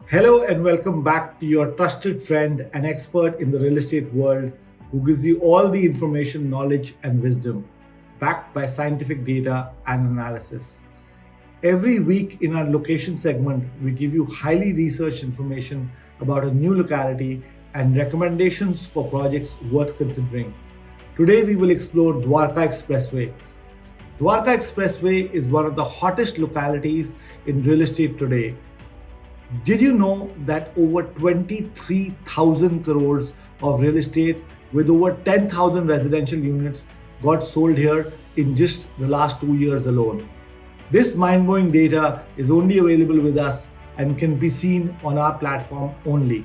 Hello and welcome back to your trusted friend and expert in the real estate world who gives you all the information, knowledge, and wisdom backed by scientific data and analysis. Every week in our location segment, we give you highly researched information about a new locality and recommendations for projects worth considering. Today, we will explore Dwarka Expressway. Dwarka Expressway is one of the hottest localities in real estate today. Did you know that over 23,000 crores of real estate with over 10,000 residential units got sold here in just the last 2 years alone? This mind blowing data is only available with us and can be seen on our platform only.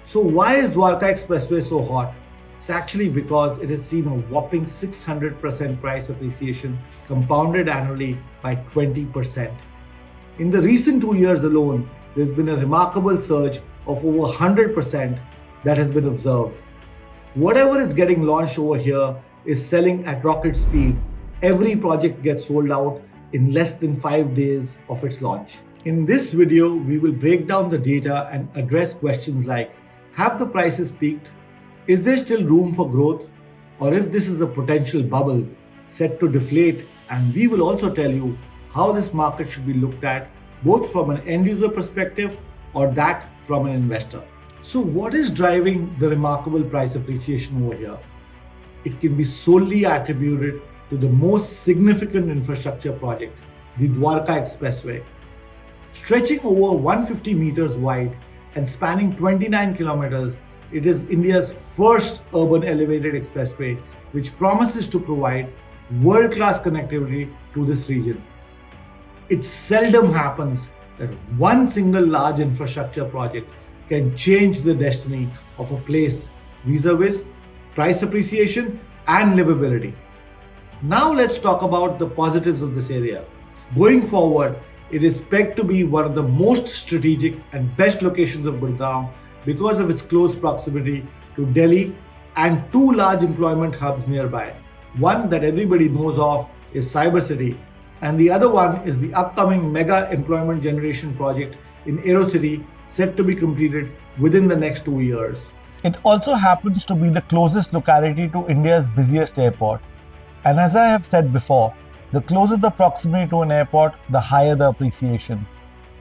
So, why is Dwarka Expressway so hot? It's actually because it has seen a whopping 600% price appreciation compounded annually by 20%. In the recent 2 years alone, there's been a remarkable surge of over 100% that has been observed. Whatever is getting launched over here is selling at rocket speed. Every project gets sold out in less than 5 days of its launch. In this video, we will break down the data and address questions like, have the prices peaked? Is there still room for growth? Or if this is a potential bubble set to deflate? And we will also tell you how this market should be looked at both from an end user perspective or that from an investor. So, what is driving the remarkable price appreciation over here? It can be solely attributed to the most significant infrastructure project, the Dwarka Expressway. Stretching over 150 meters wide and spanning 29 kilometers, it is India's first urban elevated expressway, which promises to provide world-class connectivity to this region. It seldom happens that one single large infrastructure project can change the destiny of a place vis-a-vis price appreciation and livability. Now let's talk about the positives of this area. Going forward, it is pegged to be one of the most strategic and best locations of Gurgaon because of its close proximity to Delhi and two large employment hubs nearby. One that everybody knows of is Cyber City, and the other one is the upcoming mega employment generation project in AeroCity, set to be completed within the next 2 years. It also happens to be the closest locality to India's busiest airport. And as I have said before, the closer the proximity to an airport, the higher the appreciation.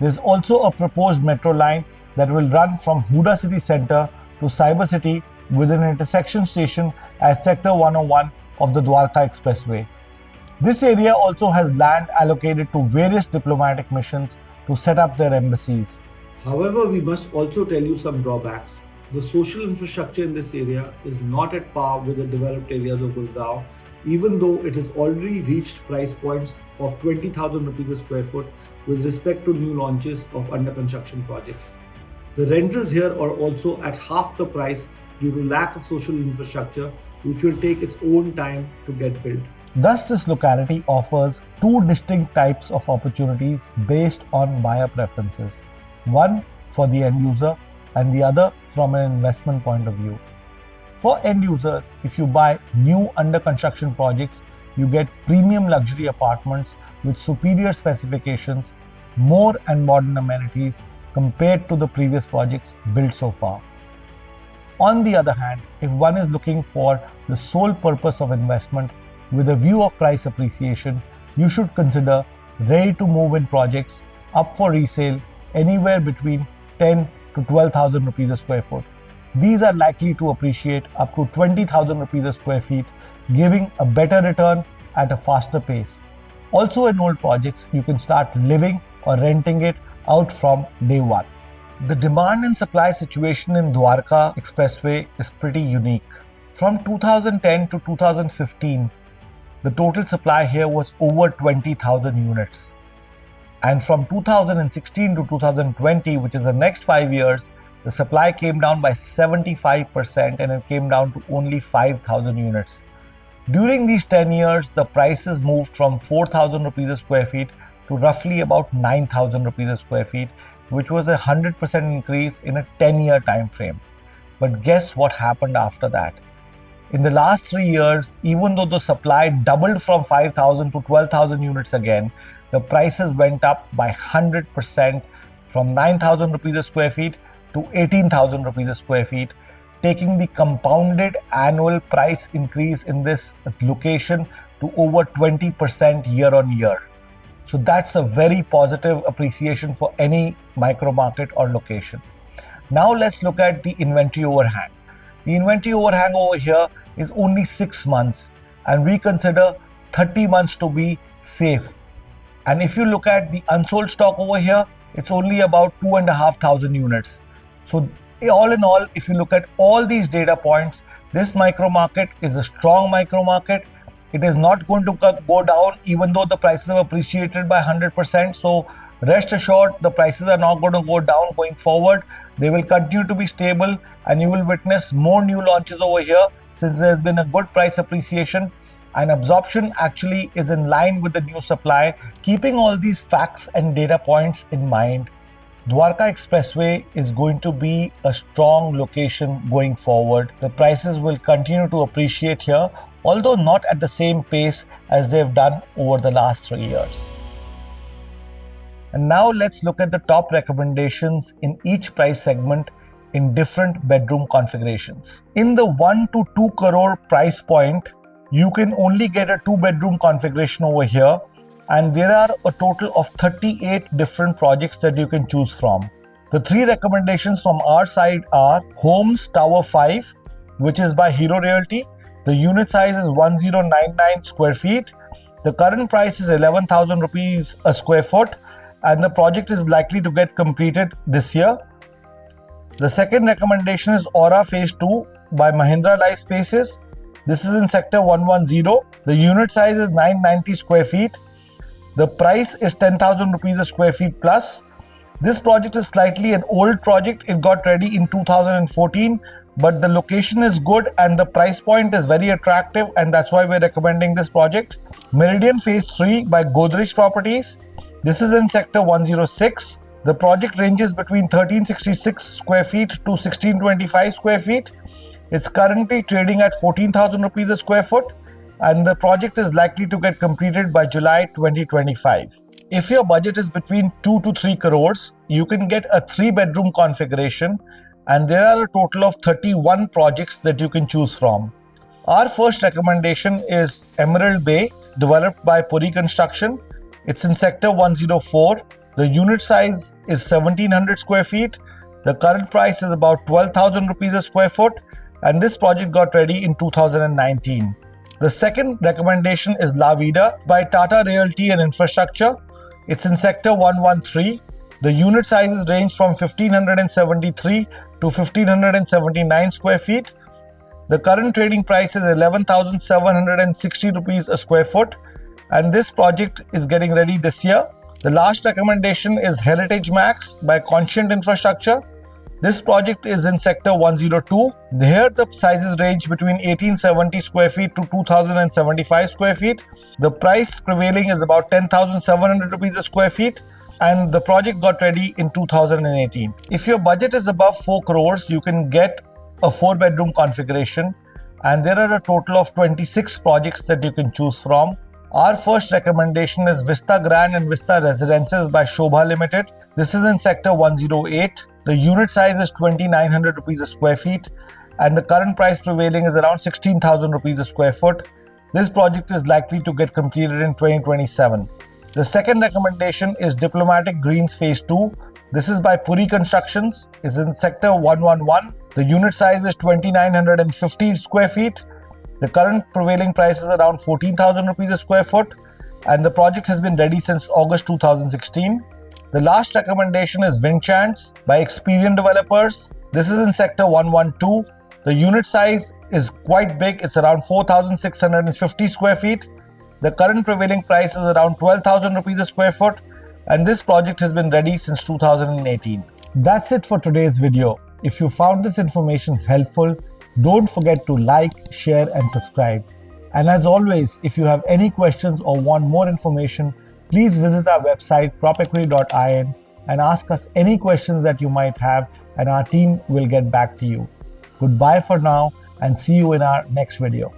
There is also a proposed metro line that will run from Huda City Centre to Cyber City with an intersection station at Sector 101 of the Dwarka Expressway. This area also has land allocated to various diplomatic missions to set up their embassies. However, we must also tell you some drawbacks. The social infrastructure in this area is not at par with the developed areas of Gurgaon, even though it has already reached price points of 20,000 rupees a square foot with respect to new launches of under construction projects. The rentals here are also at half the price due to lack of social infrastructure, which will take its own time to get built. Thus, this locality offers two distinct types of opportunities based on buyer preferences. One for the end user and the other from an investment point of view. For end users, if you buy new under construction projects, you get premium luxury apartments with superior specifications, more and modern amenities compared to the previous projects built so far. On the other hand, if one is looking for the sole purpose of investment with a view of price appreciation, you should consider ready-to-move-in projects up for resale anywhere between 10 to 12,000 rupees a square foot. These are likely to appreciate up to 20,000 rupees a square feet, giving a better return at a faster pace. Also, in old projects, you can start living or renting it out from day one. The demand and supply situation in Dwarka Expressway is pretty unique. From 2010 to 2015, the total supply here was over 20,000 units. And from 2016 to 2020, which is the next 5 years, the supply came down by 75% and it came down to only 5,000 units. During these 10 years, the prices moved from 4,000 rupees a square feet to roughly about 9,000 rupees a square feet, which was a 100% increase in a 10-year time frame. But guess what happened after that? In the last 3 years, even though the supply doubled from 5,000 to 12,000 units again, the prices went up by 100% from 9,000 rupees a square feet to 18,000 rupees a square feet, taking the compounded annual price increase in this location to over 20% year on year. So that's a very positive appreciation for any micro market or location. Now let's look at the inventory overhang. The inventory overhang over here is only 6 months, and we consider 30 months to be safe. And if you look at the unsold stock over here, it's only about 2,500 units. So all in all, if you look at all these data points, this micro market is a strong micro market. It is not going to go down even though the prices have appreciated by 100%. So rest assured, the prices are not going to go down going forward. They will continue to be stable, and you will witness more new launches over here since there's been a good price appreciation, and absorption actually is in line with the new supply. Keeping all these facts and data points in mind, Dwarka Expressway is going to be a strong location going forward. The prices will continue to appreciate here, although not at the same pace as they've done over the last 3 years. And now let's look at the top recommendations in each price segment in different bedroom configurations. In the 1 to 2 crore price point, you can only get a 2-bedroom configuration over here, and there are a total of 38 different projects that you can choose from. The 3 recommendations from our side are Homes Tower 5, which is by Hero Realty. The unit size is 1099 square feet. The current price is 11,000 rupees a square foot, and the project is likely to get completed this year. The second recommendation is Aura Phase 2 by Mahindra Life Spaces. This is in Sector 110. The unit size is 990 square feet. The price is 10,000 rupees a square feet plus. This project is slightly an old project. It got ready in 2014, but the location is good and the price point is very attractive, and that's why we're recommending this project. Meridian Phase 3 by Godrej Properties. This is in Sector 106. The project ranges between 1366 square feet to 1625 square feet. It's currently trading at 14,000 rupees a square foot, and the project is likely to get completed by July 2025. If your budget is between 2 to 3 crores, you can get a 3-bedroom configuration, and there are a total of 31 projects that you can choose from. Our first recommendation is Emerald Bay, developed by Puri Construction. It's in Sector 104. The unit size is 1700 square feet. The current price is about 12,000 rupees a square foot, and this project got ready in 2019. The second recommendation is La Vida by Tata Realty and Infrastructure. It's in Sector 113. The unit sizes range from 1573 to 1579 square feet. The current trading price is 11,760 rupees a square foot, and this project is getting ready this year. The last recommendation is Heritage Max by Conscient Infrastructure. This project is in Sector 102. Here the sizes range between 1870 square feet to 2075 square feet. The price prevailing is about 10,700 rupees a square feet, and the project got ready in 2018. If your budget is above 4 crores, you can get a 4-bedroom configuration, and there are a total of 26 projects that you can choose from. Our first recommendation is Vista Grand and Vista Residences by Shobha Limited. This is in Sector 108. The unit size is 2,900 rupees a square feet, and the current price prevailing is around 16,000 rupees a square foot. This project is likely to get completed in 2027. The second recommendation is Diplomatic Greens Phase 2. This is by Puri Constructions. It's in Sector 111. The unit size is 2,950 square feet. The current prevailing price is around 14,000 rupees a square foot, and the project has been ready since August 2016. The last recommendation is Vinchants by Experian Developers. This is in Sector 112. The unit size is quite big. It's around 4,650 square feet. The current prevailing price is around 12,000 rupees a square foot, and this project has been ready since 2018. That's it for today's video. If you found this information helpful, don't forget to like, share, and subscribe. And as always, if you have any questions or want more information, please visit our website propequity.in and ask us any questions that you might have, and our team will get back to you. Goodbye for now, and see you in our next video.